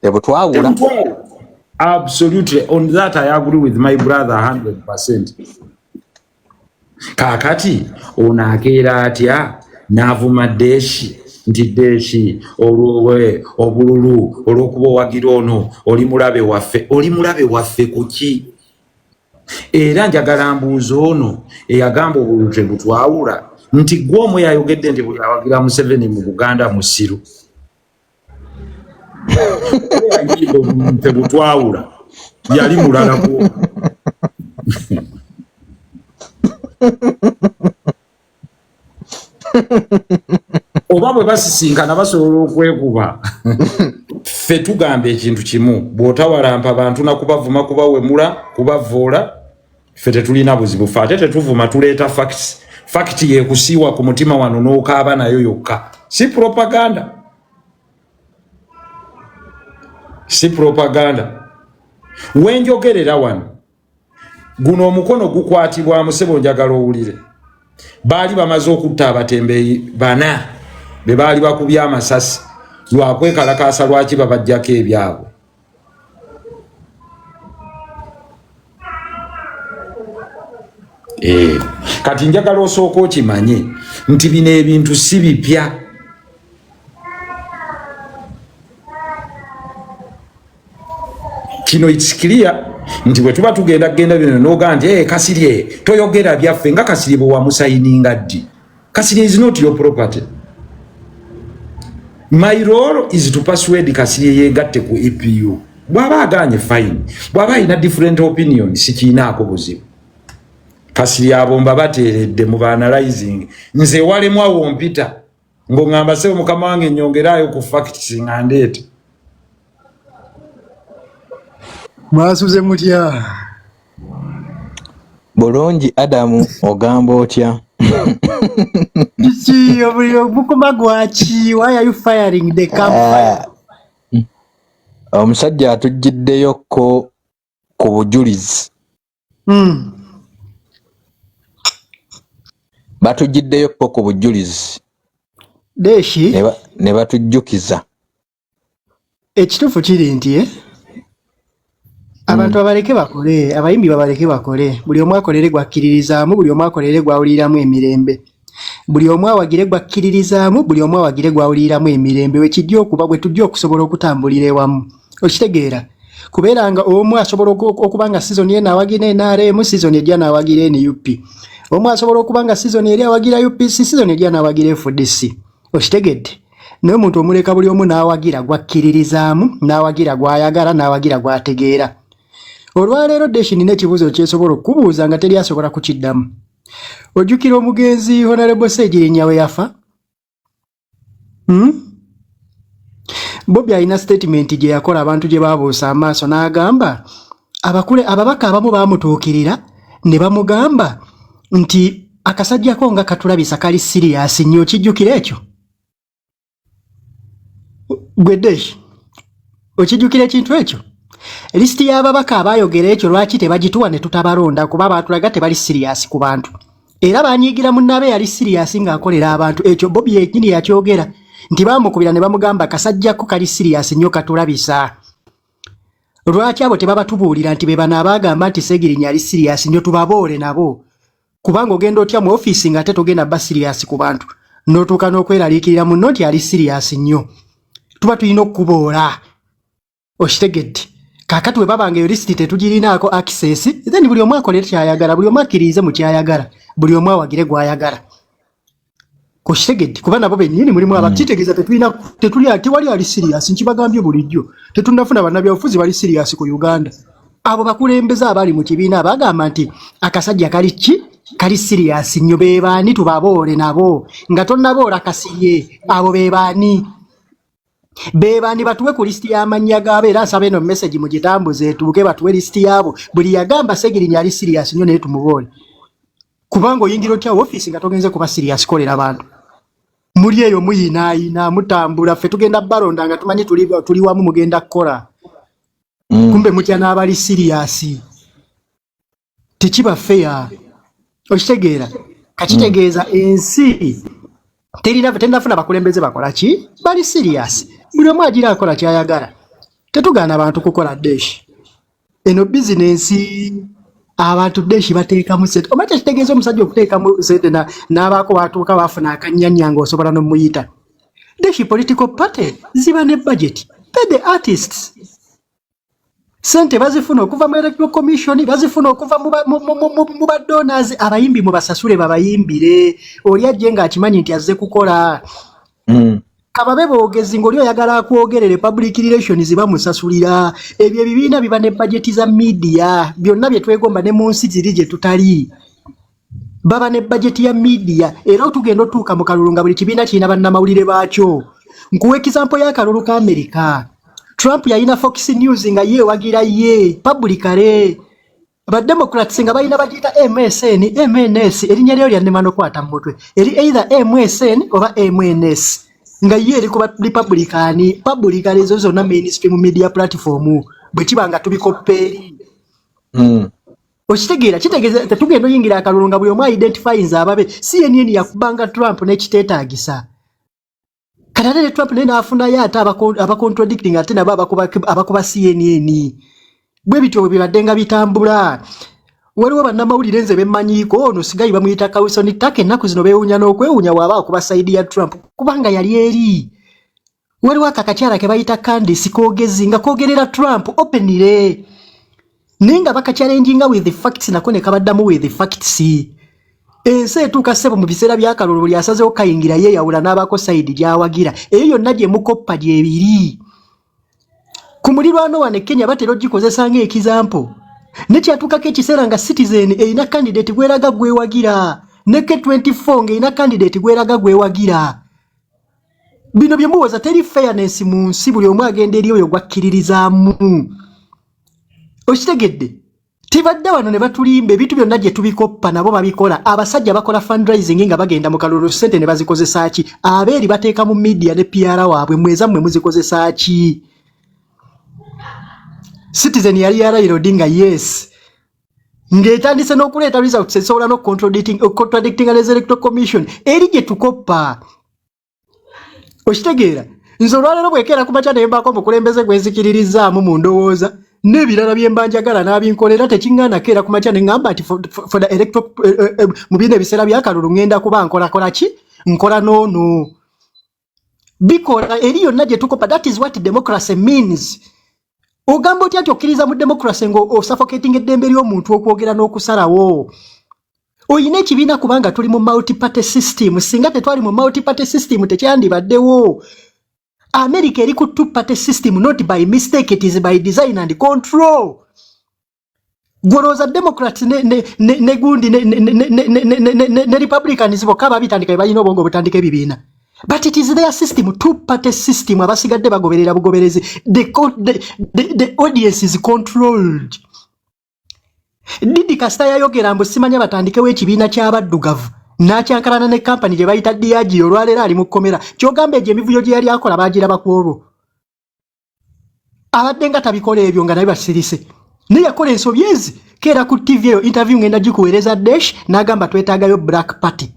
tebutwawula. Absolutely, on that I agree with my brother 100%. Kakati onakeera atya n'avuma Deshi nti Deshi olwowe obululu olwokuba owagira ono oli mulabe waffe kuki? Era njagala mbuuza ono eyagamba obululu tebutwawula nti gwomu yayogedde nti awagira Museveni mu Buganda musiru tebutwawula yali mulala gwo oba bwe basisinkana basobola okwekuba ffe tugamba ekintu kimu bw'otawalampa abantu nakubavuma kubawemula kubavoola ffe tetulina buzibu fe ate tetuvuma tuleeta facts fakiti yekusiiwa ku mutima wano n'okaaba nayo yokka si propaganda wenjogerera wano guno omukono gukwatibwa Musebo njagala owulire baali bamaze okutta abatembeeyi bana be baali bakubya amasasi lwakwekalakaasa lwaki babajjako ebyabwe kati njagala osooka okimanye nti bino ebintu si bipya kino it's clear nti bwe tuba tugenda bino n'ogaa nti Kasirye toyogera byaffe nga Kasirye bwe wamusayininga ddi Kasirye is not your property. My role is to persuade Kasirye yegatte ku EPU bw'aba aganye fine bw'aba alina different opinion sikiinaako buzibu Kasirye abomba bateeredde mu analyzing nze walemu awo mpita ng'ongamba sebo mukama wange nnyongeraayo ku facts nga ndeeta mwasuze mutya bulungi Adamu ogamba otya kiki obulio bukuma gwaki why are you firing the campfire omusajja atujjiddeyokko ku bujulizi batujjiddeyokko ku bujulizi deshi ne batujjukiza ekituufu kiri nti abantu abaleke bakole abayimbi babaleke bakole buli omu akolere gwakkiririzaamu buli omu akolere gwawuliramu emirembe buli omu awagire gwakkiririzaamu buli omu awagire gwawuliramu emirembe wekijja okuba bwe tujja okusobola okutambulira ewamu okitegeera kubeera nga omu asobola okuba nga sizoni eno awagira NRM sizoni ejja n'awagira NUP omu asobola okuba nga sizoni eri awagira UPC sizoni ejja n'awagira FDC okitegedde naye omuntu omuleka buli omu n'awagira gwakkiririzaamu n'awagira gwayagala n'awagira gwategeera olwaleero deshi nina ekibuuzo kyesobola okubuuza nga teri asobola kukiddamu ojjukira omugenzi Honorable Ssegirinnya we yafa Bobi alina statement gye yakola abantu gye baabuusa amaaso n'agamba ababaka abamu baamutuukirira ne bamugamba nti akasajjako nga katulabisa kali serious nnyo okijjukira ekyo gwe deshi okijjukira ekintu ekyo listi y'ababaka abayogera ekyo lwaki tebagituwa ne tutabalonda kuba baatulaga tebali serious ku bantu era banyiigira munnabe yali serious ng'akolera abantu ekyo Bobi yennyini yakyogera nti baamukubira ne bamugamba kasajjako kali serious nnyo katulabisa lwaki abo tebabatubuulira nti be bano abaagamba nti Ssegirinnya ali serious nnyo tubaboole nabo kubanga ogenda otya mu ofiisi ng'ate togenda bba serious ku bantu n'otuuka n'okweraliikirira munno nti ali serious nnyo tuba tulina okukuboola okitegedde kakati we babanga eyo lisiti tetugirinaako access then buli omu akolere kyayagala buli omu akkirize mu kyayagala buli omu awagire gwayagala kokitegedde kuba nabo bennyini mulimu abakitegeeza tewali ali serious nkibagambye bulijjo tetunnafuna bannabyabufuzi bali serious ku Uganda abo bakulembeze abali mu kibiina bagamba nti akasajja kali serious nnyo beebaani tubaboole nabo nga tonnaboola Kasirye abo beebaani batuwe ku listi y'amannya gaabo era nsaba eno message mugitambuze etuuke batuwe listi yaabo buli yagamba Ssegirinnya ali serious nnyo naye tumuboole kubanga oyingira otya ofiisi nga togenze kuba serious kolera abantu muli eyo muyinaayina mutambula ffe tugenda balonda nga tumanyi tuli wamu mugenda kukola kumbe mutya n'abali serious tekiba okitegeera kakitegeeza ensi terinafuna bakulembeze bakola ki bali serious buli omu agira akola kyayagala tetugaana abantu kukola deshi eno bizinensi abantu deshi bateekamu sente oba tekitegeeza omusajja okuteekamu sente n'abaako batuuka bafuna akanyanya ng'osobola n'omuyita deshi political party ziba ne budget pay the artists sente bazifuna okuva mu electoral commission bazifuna okuva mu ba donors abayimbi mu basasule babayimbire oli ajje nga akimanyi nti azze kukola kababe boogezi ng'oli oyagala kwogerere public relations bamusasulira ebyo ebibiina biba ne budget za media byonna bye twegomba ne mu nsi ziri gye tutali baba ne budget ya media era otugenda otuuka mu kalulu nga buli kibiina kirina bannamawulire baakyo nkuwa example y'akalulu ka America Trump yalina Fox News nga ye wagira ye publicly ba Democrats nga balina bagita MNS erinnya lyo lyanne mano kwata mutwe eri either MSN oba MNS nga ye eri ku Republican publicly zo zonna mainstream media platform bwe kibanga tubikopperi okitegeera kitegeeza tetugenda oyingira akalulu nga buli omu identifies ababe CNN yakubanga Trump n'ekiteetaagisa Kanadere Trump nena afuna ya ata aba contradicting ate nabo abakuba CNN bwe bityo bibadenga bitambula waliwo bannamawulire nze bemmanyiko ono sigayi bamuyita Kawusoni Take ennaku zino beewunya n'okwewunya waba okuba saidi ya Trump kubanga yali eri waliwo akakakyala ke bayita Candice koogezi nga koogerera Trump openire ninga bakachallenginga with the facts nako ne kabaddamu with the facts ensi etuuka ssebo mu biseera by'akalulu buli asazeho kayingira yeeyawula n'abako sayidi gy'awagira eyo yonna gye mukoppa gyebiri ku mulirwano wane Kenya batera ogikozesa ng'ekizampo nekyatuukako ekiseera nga Citizen erina candidate gweraga gwewagira ne K24 ng'erina candidate gweraga gwewagira bino bye muwoza teri fairness mu nsi buli omu agenda eri oyo gwakkiririzaamu okitegedde tibadde wano ne batulimba ebintu byonna gye tubikoppa nabo babikola abasajja bakola fundraising nga bagenda mu kalulu sente ne bazikozesa ki abeeri bateeka mu media ne PR waabwe mweza mmwe muzikozesa ki Citizen yali yarayiro dinga yes ng'etandise n'okuleeta results esobola no contradicting an electoral commission eri gye tukoppa okitegeera nze olwaleero bwekeera ku makya ne mbaako omukulembeze gwenzikiririzaamu mu ndowooza n'ebirala bye mbanjagala n'abinkolera tekiŋŋaana keera ku makya ne ŋŋamba nti for the electoral mu bino ebiseera by'akalulu ŋŋenda kuba nkola ki nkola noono bikola eri yonna gye tukopa that is what democracy means ogamba otya nti okkiriza mu democracy ng'osuffocating eddembe ly'omuntu okwogera n'okusalawo oyina ekibiina kubanga tuli mu multi-party system singa tetwali mu multi-party system tekyandibaddewo America eri ku two-party system not by mistake it is by design and control gwolooza Democrats ne gundi ne Republicans bokka babitandika balina obwongo butandika ebibiina but it is their system two-party system abasigadde bagoberera bugoberezi the audience is controlled Didi Kasita yayogera mbu simanya batandikewo ekibiina ky'abaddugavu n'akyankalana ne kampani gye bayita Diageo olwaleero ali mu kkomera kyogamba egyo emivuyo gye yali akola baagiraba ku olwo abadde nga tabikola ebyo nga naye basirise naye yakola ensobi ezi keera ku TV eyo interview ngenda gikuweereza Dash n'agamba twetaagayo Black Party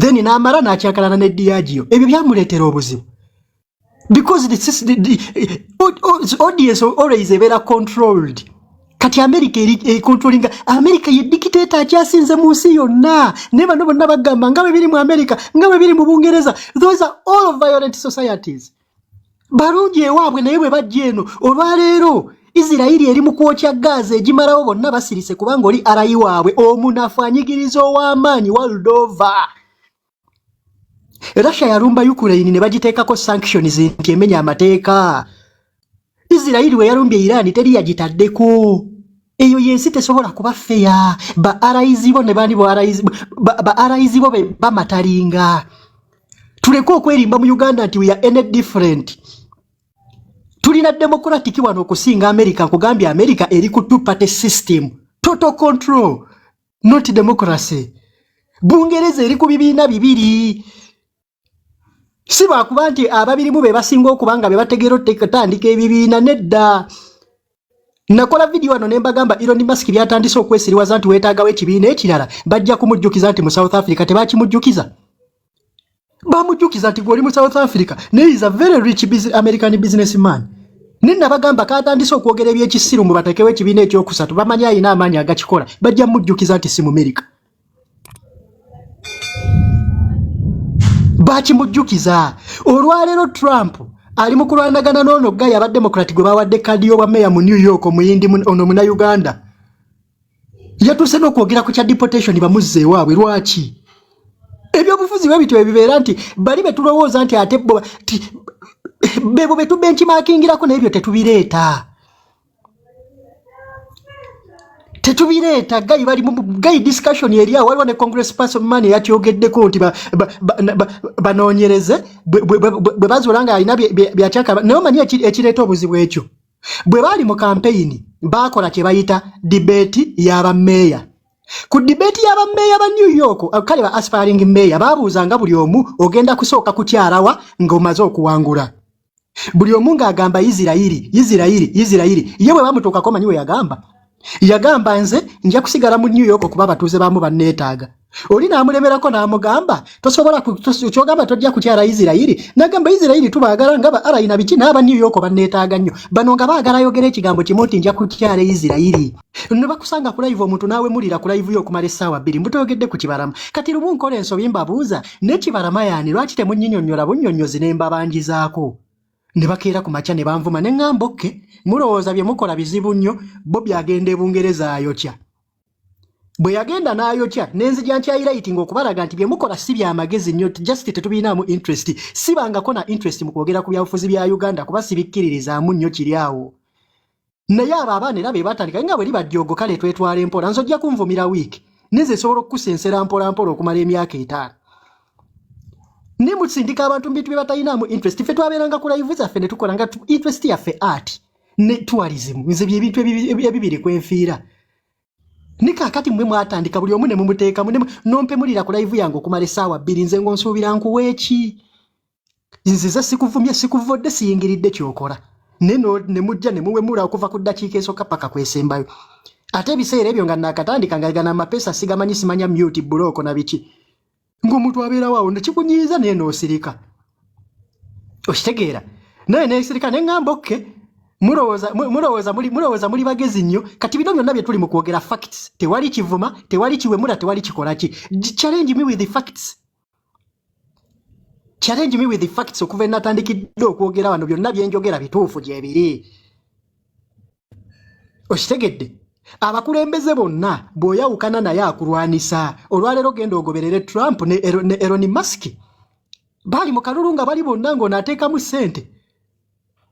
then n'amala n'akyankalana ne Diageo ebyo byamuleetera obuzibu because the audience always ebeera controlled kati America eri controlling America ye dictator akyasinze mu nsi yonna ne bano bonna bagamba nga bwe biri mu America nga bwe biri mu Bungereza those are all violent societies barungi ewaabwe naye bwe bajja eno olwaleero Israeli eri mu kwokya Gaza egimalawo bonna basirise kubanga oli arayi waabwe omunafu anyigiriza ow'amaanyi world over Russia yalumba Ukraine ne bagiteekako sanctions nti emenya amateeka Israeli we yalumbye Iran teri yagitaddeko eyo yensi tesobola kuba fair ba araizibo ne bani ba araizibo be bamatalinga tuleko okwerimba mu Uganda nti we are any different tulina democratic wano okusinga America nkugambye America eri ku two-party system total control not democracy Bungereza eri ku bibiina bibiri siba kuba nti ababiri mu be basinga okubanga be bategera otekatandika ebibiina nedda nakola video wano ne mbagamba Elon Musk byatandise okwesiriwaza nti weetaagawo ekibiina ekirala bajja kumujjukiza nti mu South Africa tebakimujjukiza bamujjukiza nti gwoli mu South Africa ne is a very rich American businessman nina bagamba katandise okwogera ebyekisiru mu batekewo ekibiina ekyokusatu bamanyi ayina amaanyi agakikola bajja mujjukiza nti si mu America bakimujjukiza olwaleero Trump ali mu kulwanagana n'ono Guy aba Democrat gwe bawadde kadi y'obwa meya mu New York omuyindi ono muna Uganda yatuuse n'okwogera ku kya deportation bamuzze ewaabwe lwaki ebyobufuzi bwe bityo ebibeera nti bali betulowooza nti ate bebo betubenchmarkingirako n'ebyo tetubireeta Guy bali Guy discussion eri awo waliwo ne Congress person man yakyogeddeko nti banoonyereze bwe bazuula nga alina byakyaka naye omanyi ekireeta obuzibu ekyo bwe baali mu campaign baakola kye bayita debate y'abameeya ku debate y'abameeya ba New York kale ba aspiring meeya baabuuzanga buli omu ogenda kusooka kukyalawa ng'omaze okuwangula buli omu ng'agamba Isirairi ye bwe bamutuukako manyi we yagamba nze nja kusigala mu New York okuba abatuuze baamu banneetaaga oli n'amulemerako n'amugamba tosobola kyogamba tojja kukyala Isirairi n'agamba Isirairi tubaagala nga ba alayina biki n'aba New York banneetaaga nnyo bano nga baagala ayogera ekigambo kimu nti nja kukyala Isirairi ne bakusanga ku live omuntu naawe mulira ku live yo okumala essaawa 2 mbutoyogedde ku Kibarama kati lumu nkola ensobi mbabuuza ne Kibarama yaani lwaki temunnyinnyonnyola bunnyonnyozi ne mbabangizaako ne bakeera ku makya ne banvuma ne ŋŋamba okke mulowooza bye mukola bizibu nnyo Bobi agenda e Bungereza ayokya bwe yagenda n'ayokya n'enzija nkyayirayiting okubalaga nti bye mukola si byamagezi nnyo just tetubiinaamu interest sibangako na interest mu kwogera ku byabufuzi bya Uganda kuba sibikkiririzaamu nnyo kiri awo naye abo abaana era be batandika nga bwe liba ddyogo kale twetwala empola nzojja kunvumira wiiki neze esobola okukusensera mpolampola okumala emyaka 5 ne mutsindika abantu mu bintu bye batalinamu interest ffe twabeeranga ku live zaffe ne tukolanga interest yaffe art ne tourism nze byebintu ebibiri kwenfiira ne kaakati mmwe mwatandika buli omu ne mumuteekamu nompe mulira ku live yange okumala essaawa 2 nze ngonsuubira nkuweeki nzize sikuvodde siyingiridde kyokola ne mujja ne muwemula okuva ku ddakiika esooka paka kwesembayo ate ebiseera ebyo nga naakatandika nga gana amapeesa sigamanyi simanya mute buloko na biki ng'omuntu abeerawo awo nekikunyiiza naye n'osirika okitegeera naye neesirika ne ŋŋamba okke mulowooza muli bagezi nnyo kati bino byonna bye tuli mu kwogera facts tewali kivuma tewali kiwemula tewali kikola ki challenge me with the facts okuva enatandikidde okwogera wano byonna byenjogera bituufu gyebiri okitegedde abakulembeze bonna bw'oyawukana naye akulwanisa olwaleero genda ogoberere Trump ne Elon Musk baali mu kalulu nga bali bonna ng'onaateekamu ssente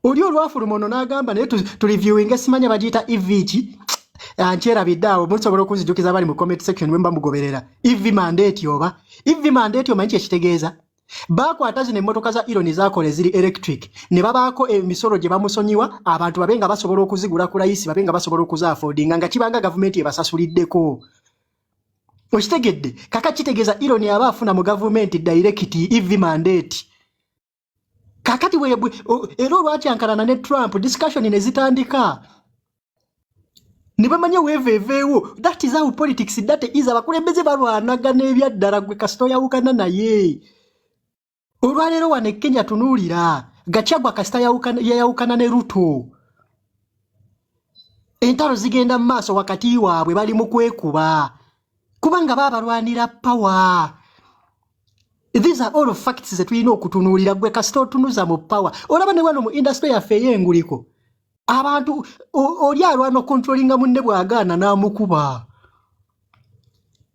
oli olwafuluma ono n'agamba naye tuliviewing esimanya bagiyita eviki nkyerabidde awo musobola okunzijukiza bali mu comment section bwe mba mugoberera ev mandate omanyi kyekitegeeza bakwata zino emmotoka za Elon zaakola eziri electric ne babaako emisolo gye bamusonyiwa abantu babe nga basobola okuzigula ku layisi babe nga basobola okuzaafodinga nga kibanga gavumenti ebasasuliddeko okitegedde kaka kitegeeza Elon aba afuna mu gavumenti direct ev mandate kakati era olwakyankalana ne Trump discussion ne zitandika ne bamanya weeveeveewo that is how politics that is abakulembeze balwanagana ebyaddala gwe kasito yawukana naye olwaleero wano Kenya tunuulira Gachagua kasita yayawukana ne Ruto entalo zigenda mu maaso wakati waabwe bali mu kwekuba kubanga baabalwanira power. These are all facts that we know kutunuulira gwe kasita otunuza mu power. Olaba ne wano mu industry yaffe ey'enguliko abantu oli alwana controllinga munne bw'agaana n'amukuba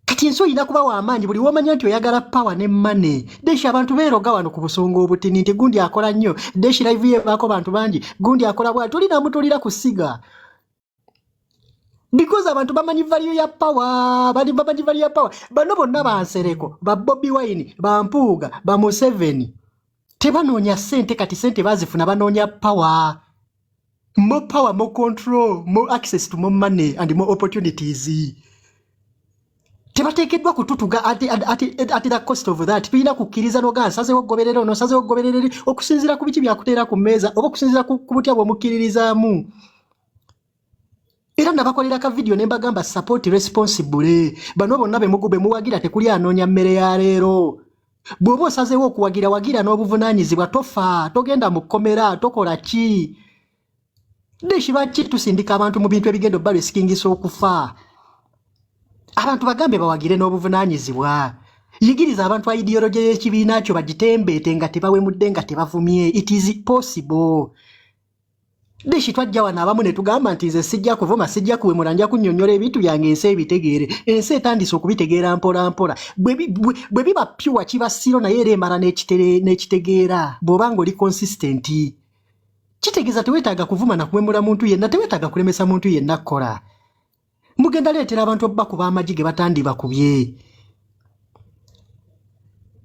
kati ensi oyina kuba w'amaanyi buli womanya nti oyagala power ne money. Deshi abantu beeroga wano ku busonga obutini nti gundi akola nnyo Deshi live ye baako bantu bangi gundi akola bwa tulina mutulira kusiga because abantu bamanyi value ya power bamanyi value ya power bano bonna bansereko ba Bobi Wine bampuuga ba Museveni tebanoonya sente kati sente bazifuna banoonya power. More power, more control, more access to more money and more opportunities. Tebateekeddwa kututuga at the cost of that. Tulina kukkiriza noga nsazeewo okugoberera ono nsazeewo okugoberera okusinziira ku biki byakuteera ku mmeeza oba okusinziira ku butya bw'omukkiririzaamu. Era nabakolera ka video ne mbagamba support responsibly. Bano bonna be muwagira tekuli anoonya mmere ya leero. Bw'oba osazeewo okuwagira wagira n'obuvunaanyizibwa tofa togenda mu kkomera tokola ki. Deshi baki tusindika abantu mu bintu ebigendo balo esikingisa okufa. Abantu bagambe bawagire n'obuvunaanyizibwa. yigiriza abantu ideology y'ekibiina kyo bagitembeete nga tebawemudde nga tebavumye. It is possible. Deshi twajja wano abamu ne tugamba nti nze sijja kuvuma, sijja kuwemula, nja kunnyonnyola ebintu byange ensi ebitegeere. Ensi etandise okubitegeera mpola mpola. Bwe biba pure kiba siro naye era emala n'ekitegeera bw'oba ng'oli consistent. Kitegeeza teweetaaga kuvuma na kuwemula muntu yenna, teweetaaga kulemesa muntu yenna kukola. Mugenda leetera abantu obbakuba amagi ge batandibakubye.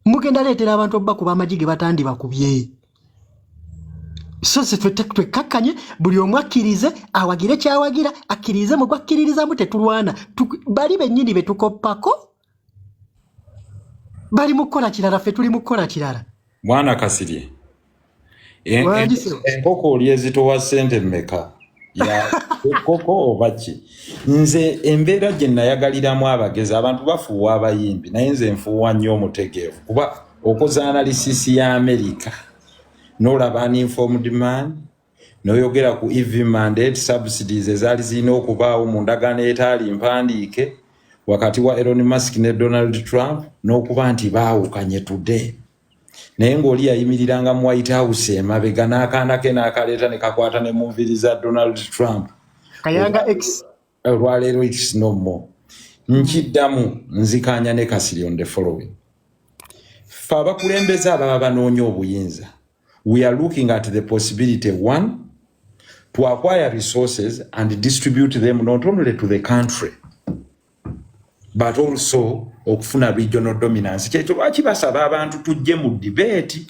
Mugenda leetera abantu obbakuba amagi ge batandibakubye. So se twekakkanye buli omu akkirize awagire kyawagira, akkirize mu gwakkiririzamu tetulwana. Bali bennyini be tukoppako bali mu kukola kirala, ffe tuli mu kukola kirala. Mwana Kasirye, enkoko oli ezitowa ssente mmeka ya koko oba ki? Nze embeera gye nayagaliramu abagezi, abantu bafuuwa abayimbi naye nze nfuuwa nnyo omutegeevu kuba okoza analysis ya America n'olaba uninformed man n'oyogera ku EV mandate subsidies ezaali zirina okubaawo mu ndagaano etaali mpandiike wakati wa Elon Musk ne Donald Trump n'okuba nti baawukanye today. Naye ng'oli yayimiriranga mu White House emabega n'akaana ke n'akaleeta ne kakwata ne mu nviri za Donald Trump. Kayanga X. Olwaleero it's no more. Nkiddamu nzikaanya ne Kasirye on the following. Ffe abakulembeze ababa banoonya obuyinza. We are looking at the possibility, one, to acquire resources and distribute them not only to the country, but also okufuna regional dominance. Kyekyo lwaki basaba abantu tujje mu debate.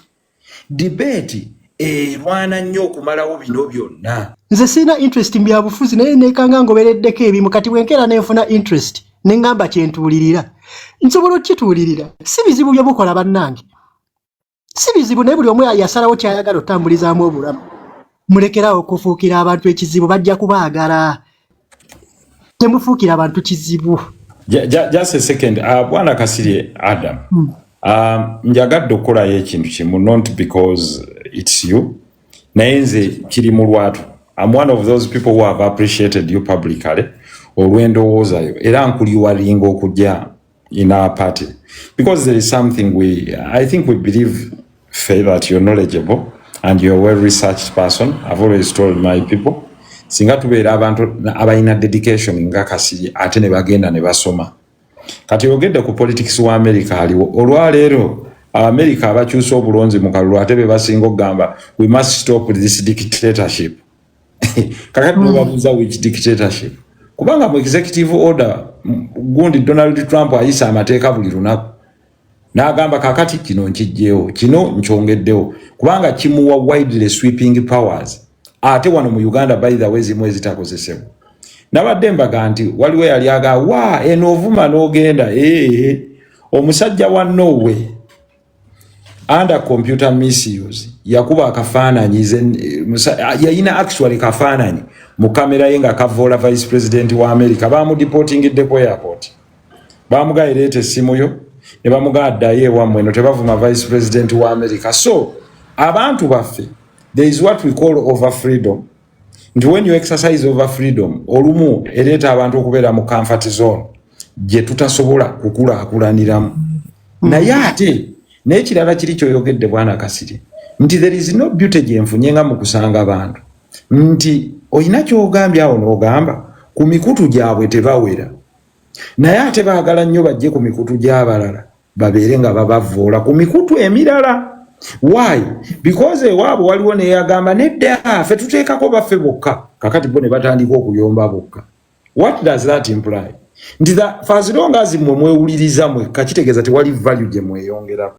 Debate erwana nnyo okumalawo bino byonna. Nze sina interest mu byabufuzi naye neekanga ngobereddeko ebimu kati bwenkeera neefuna interest ne ngamba kyentuulirira. Nsobola okukituulirira. Si bizibu bye bukola bannange. Si bizibu naye buli omu yasalawo kyayagala otambulizaamu obulamu. Mulekerawo okufuukira abantu ekizibu, bajja kubaagala. Temufuukira abantu kizibu. Just a second. Bwana Kasirye Adam. Njagadde okukolayo ekintu kimu, not because it's you. Naye nze kiri mu lwatu. I'm one of those people who have appreciated you publicly. Olw'endowoozayo. Era nkuliwalinga okujja in our party. Because there is something I think we believe, Faye, that you're knowledgeable and you're a well-researched person. I've always told my people. Singa tubeera abantu abalina dedication nga Kasirye ate ne bagenda ne basoma. Kati yogedde ku politics wa America aliwo. Olwaleero America abakyusa obulonzi mu kalulu ate be basinga okugamba we must stop this dictatorship. Kakati babuuza which dictatorship? Kubanga mu executive order gundi Donald Trump ayisa amateeka buli lunaku. N'agamba kakati kino nkijjeewo, kino nkyongeddewo. Kubanga kimuwa widely sweeping powers. Ate wano mu Uganda by the way zimwe zitakozesebwa. Nabadde mbaga nti waliwo yali aga eno ovuma n'ogenda omusajja wa Norway under computer misuse yakuba akafaananyi yayina actually kafaananyi mu kamera ye nga kavoola vice president wa America bamudeportingidde ku airport bamugayireeta essimu yo ne bamugaddayo ewammwe no tebavuma vice president wa America. So abantu baffe, there is what we call over freedom. And when you exercise over freedom, olumu ereeta abantu okubeera mu comfort zone gye tutasobola kukulaakulaniramu. Naye ate n'ekirala kiri kyoyogedde Bwana Kasirye nti there is no beauty gye nfunye nga mu kusanga abantu nti olina ky'ogambye awo n'ogamba ku mikutu gyabwe tebawera. Naye ate baagala nnyo bajje ku mikutu gy'abalala babeere nga babavoola ku mikutu emirala. Why? Because ewaabwe waliwo neyagamba nedda ffe tuteekako baffe bokka. Kakati bo ne batandika okuyomba bokka. What does that imply? Nti as long as mmwe mwewuliriza mwekka kitegeeza tewali value gye mweyongerako.